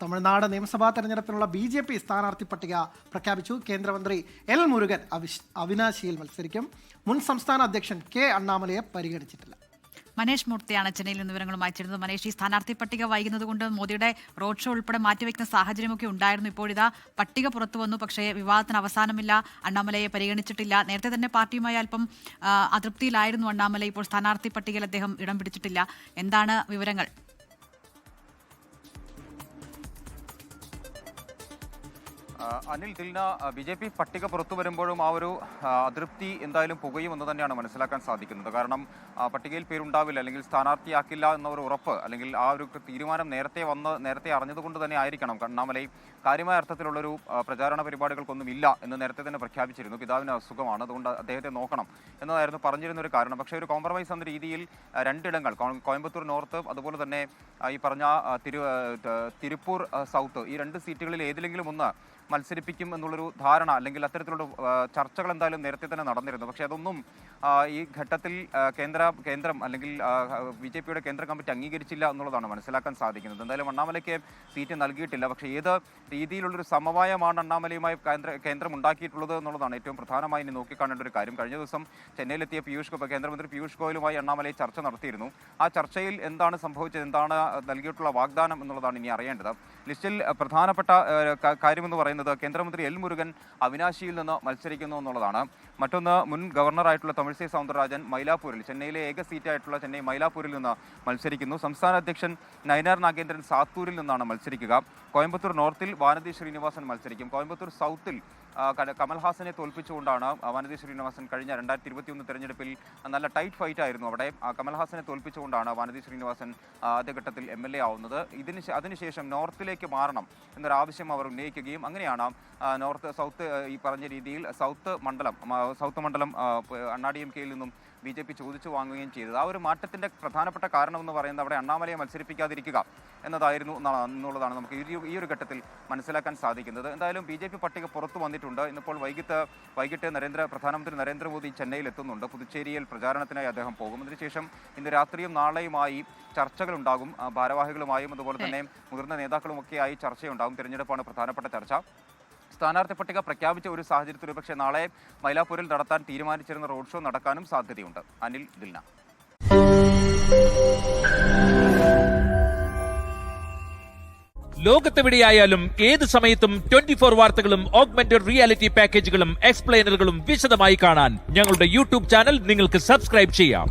തമിഴ്നാട് നിയമസഭാ തെരഞ്ഞെടുപ്പിനുള്ള BJP സ്ഥാനാർത്ഥി പട്ടിക പ്രഖ്യാപിച്ചു. കേന്ദ്രമന്ത്രി എൽ മുരുകൻ അവിനാശിയിൽ മത്സരിക്കും. മുൻ സംസ്ഥാന അധ്യക്ഷൻ കെ അണ്ണാമലയെ പരിഗണിച്ചിട്ടില്ല. മനേഷ് മൂർത്തിയാണ് ചെന്നൈയിൽ നിന്ന് വിവരങ്ങളുമായി ചേരുന്നത്. മനേഷ്, ഈ സ്ഥാനാർത്ഥി പട്ടിക വൈകുന്നതുകൊണ്ട് മോദിയുടെ റോഡ് ഷോ ഉൾപ്പെടെ മാറ്റിവെക്കുന്ന സാഹചര്യമൊക്കെ ഉണ്ടായിരുന്നു. ഇപ്പോഴിതാ പട്ടിക പുറത്തു വന്നു. പക്ഷേ വിവാദത്തിന് അവസാനമില്ല. അണ്ണാമലയെ പരിഗണിച്ചിട്ടില്ല. നേരത്തെ തന്നെ പാർട്ടിയുമായി അല്പം അതൃപ്തിയിലായിരുന്നു അണ്ണാമല. ഇപ്പോൾ സ്ഥാനാർത്ഥി പട്ടികയിൽ അദ്ദേഹം ഇടം പിടിച്ചിട്ടില്ല. എന്താണ് വിവരങ്ങൾ? അനിൽ, ദിൽന, BJP പട്ടിക പുറത്തു വരുമ്പോഴും ആ ഒരു അതൃപ്തി എന്തായാലും പുകയുമെന്ന് തന്നെയാണ് മനസ്സിലാക്കാൻ സാധിക്കുന്നത്. കാരണം പട്ടികയിൽ പേരുണ്ടാവില്ല അല്ലെങ്കിൽ സ്ഥാനാർത്ഥിയാക്കില്ല എന്ന ഒരു ഉറപ്പ് അല്ലെങ്കിൽ ആ ഒരു തീരുമാനം നേരത്തെ അറിഞ്ഞതുകൊണ്ട് തന്നെ ആയിരിക്കണം അണ്ണാമലൈ കാര്യമായ അർത്ഥത്തിലുള്ളൊരു പ്രചാരണ പരിപാടികൾക്കൊന്നും ഇല്ല എന്ന് നേരത്തെ തന്നെ പ്രഖ്യാപിച്ചിരുന്നു. പിതാവിന് അസുഖമാണ്, അതുകൊണ്ട് അദ്ദേഹത്തെ നോക്കണം എന്നതായിരുന്നു പറഞ്ഞിരുന്ന ഒരു കാരണം. പക്ഷേ ഒരു കോംപ്രമൈസ് എന്ന രീതിയിൽ രണ്ടിടങ്ങൾ, കോയമ്പത്തൂർ നോർത്ത് അതുപോലെ തന്നെ ഈ പറഞ്ഞ തിരുപ്പൂർ സൗത്ത്, ഈ രണ്ട് സീറ്റുകളിൽ ഏതിലെങ്കിലും ഒന്ന് മത്സരിപ്പിക്കും എന്നുള്ളൊരു ധാരണ അല്ലെങ്കിൽ അത്തരത്തിലുള്ള ചർച്ചകൾ എന്തായാലും നേരത്തെ തന്നെ നടന്നിരുന്നു. പക്ഷേ അതൊന്നും ഈ ഘട്ടത്തിൽ കേന്ദ്രം അല്ലെങ്കിൽ BJPയുടെ കേന്ദ്ര കമ്മിറ്റി അംഗീകരിച്ചില്ല എന്നുള്ളതാണ് മനസ്സിലാക്കാൻ സാധിക്കുന്നത്. എന്തായാലും അണ്ണാമലയ്ക്ക് സീറ്റ് നൽകിയിട്ടില്ല. പക്ഷേ ഏത് രീതിയിലുള്ളൊരു സമവായമാണ് അണ്ണാമലയുമായി കേന്ദ്രം ഉണ്ടാക്കിയിട്ടുള്ളത് എന്നുള്ളതാണ് ഏറ്റവും പ്രധാനമായി ഇനി നോക്കിക്കാണേണ്ട ഒരു കാര്യം. കഴിഞ്ഞ ദിവസം ചെന്നൈയിലെത്തിയ കേന്ദ്രമന്ത്രി പീയൂഷ് ഗോയലുമായി അണ്ണാമലൈ ചർച്ച നടത്തിയിരുന്നു. ആ ചർച്ചയിൽ എന്താണ് സംഭവിച്ചത്, എന്താണ് നൽകിയിട്ടുള്ള വാഗ്ദാനം എന്നുള്ളതാണ് ഇനി അറിയേണ്ടത്. ലിസ്റ്റിൽ പ്രധാനപ്പെട്ട കാര്യമെന്ന് പറയുന്നത് കേന്ദ്രമന്ത്രി എൽ മുരുകൻ അവിനാശിയിൽ നിന്ന് മത്സരിക്കുന്നു എന്നുള്ളതാണ്. മറ്റൊന്ന്, മുൻ ഗവർണറായിട്ടുള്ള തമിഴ്സൈ സൗന്ദരരാജൻ മൈലാപ്പൂരിൽ, ചെന്നൈയിലെ ഏക സീറ്റായിട്ടുള്ള ചെന്നൈ മൈലാപ്പൂരിൽ നിന്ന് മത്സരിക്കുന്നു. സംസ്ഥാന അധ്യക്ഷൻ നയനാർ നാഗേന്ദ്രൻ സാത്തൂരിൽ നിന്നാണ് മത്സരിക്കുക. കോയമ്പത്തൂർ നോർത്തിൽ വാനതി ശ്രീനിവാസൻ മത്സരിക്കും. കോയമ്പത്തൂർ സൗത്തിൽ കമൽഹാസനെ തോൽപ്പിച്ചുകൊണ്ടാണ് വാനതി ശ്രീനിവാസൻ കഴിഞ്ഞ 2021 തെരഞ്ഞെടുപ്പിൽ നല്ല ടൈറ്റ് ഫൈറ്റ് ആയിരുന്നു. അവിടെ കമൽഹാസനെ തോൽപ്പിച്ചുകൊണ്ടാണ് വാനതി ശ്രീനിവാസൻ ആദ്യഘട്ടത്തിൽ MLA ആവുന്നത്. അതിനുശേഷം നോർത്തിലേക്ക് മാറണം എന്നൊരാവശ്യം അവർ ഉന്നയിക്കുകയും അങ്ങനെയാണ് സൗത്ത് ഈ പറഞ്ഞ രീതിയിൽ സൗത്ത് മണ്ഡലം DMKയിൽ നിന്നും BJP ചോദിച്ചു വാങ്ങുകയും ചെയ്തത്. ആ ഒരു മാറ്റത്തിന്റെ പ്രധാനപ്പെട്ട കാരണം എന്ന് പറയുന്നത് അവിടെ അണ്ണാമലയെ മത്സരിപ്പിക്കാതിരിക്കുക എന്നതായിരുന്നു എന്നുള്ളതാണ് നമുക്ക് ഈ ഒരു ഘട്ടത്തിൽ മനസ്സിലാക്കാൻ സാധിക്കുന്നത്. എന്തായാലും BJP പട്ടിക പുറത്തു വന്നിട്ടുണ്ട്. ഇന്നിപ്പോൾ വൈകിട്ട് പ്രധാനമന്ത്രി നരേന്ദ്രമോദി ചെന്നൈയിൽ എത്തുന്നുണ്ട്. പുതുച്ചേരിയിൽ പ്രചാരണത്തിനായി അദ്ദേഹം പോകും. അതിനുശേഷം ഇന്ന് രാത്രിയും നാളെയുമായി ചർച്ചകളുണ്ടാകും. ഭാരവാഹികളുമായും അതുപോലെ തന്നെ മുതിർന്ന നേതാക്കളുമൊക്കെയായി ചർച്ചയുണ്ടാകും. തിരഞ്ഞെടുപ്പാണ് പ്രധാനപ്പെട്ട ചർച്ച. സ്ഥാനാർത്ഥി പട്ടിക പ്രഖ്യാപിച്ച ഒരു സാഹചര്യത്തിൽ പക്ഷേ നാളെ മൈലാപ്പൂരിൽ നടത്താൻ തീരുമാനിച്ചിരുന്ന റോഡ് ഷോ നടക്കാനും സാധ്യതയുണ്ട്. അനിൽ, ദിൽന. ലോകത്തെവിടെയായാലും ഏത് സമയത്തും 24 വാർത്തകളും ഓഗ്മെന്റഡ് റിയാലിറ്റി പാക്കേജുകളും എക്സ്പ്ലെയിനറുകളും വിശദമായി കാണാൻ ഞങ്ങളുടെ YouTube ചാനൽ നിങ്ങൾക്ക് സബ്സ്ക്രൈബ് ചെയ്യാം.